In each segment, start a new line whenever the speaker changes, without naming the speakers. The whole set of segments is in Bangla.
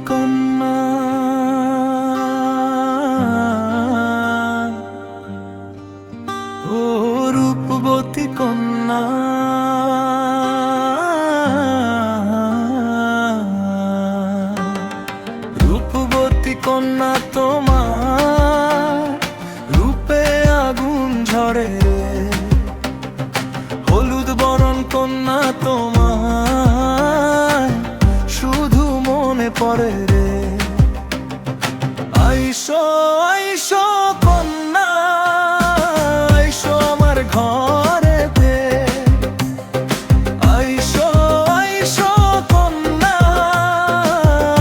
কন্যা, ও রূপবতী কন্যা, রূপবতী কন্যা তোমার রূপে আগুন ঝরে, হলুদ বরণ কন্যা তোমার শুধু মনে পড়ে রে। আইসো আইসো কন্যা, আইসো আমার ঘরেতে, আইসো আইসো কন্যা,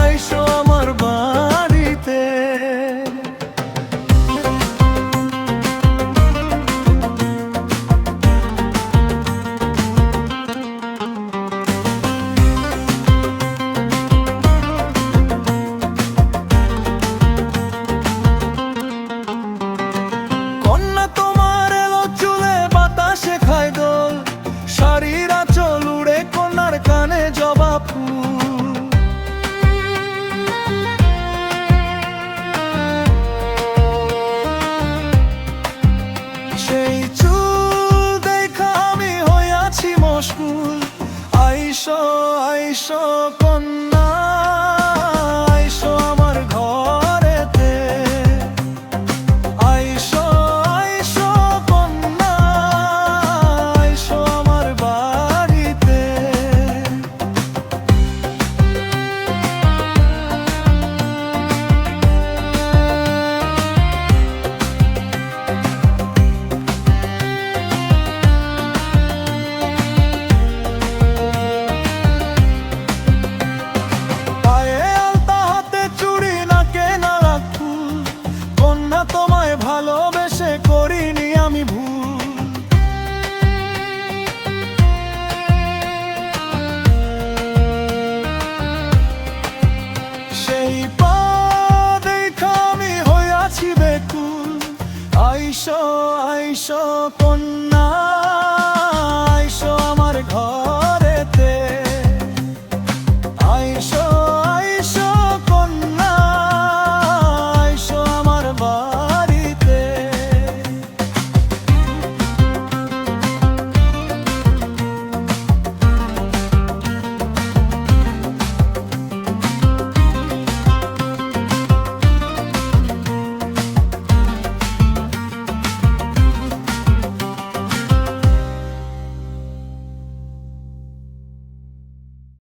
আইসো আমার বাড়িতে। সেই চুল দেখা আমি হইয়াছি মশগুল। আইসো আইসো কন্যা, আইসো আমার ঘরেতে, আইসো আইসো কন্যা, আইসো আমার বাড়িতে। ভালোবেসে করিনি আমি ভুল, সেই পা দেখা আমি হইয়াছি বেকুল। আইসো আইসো কন্যা।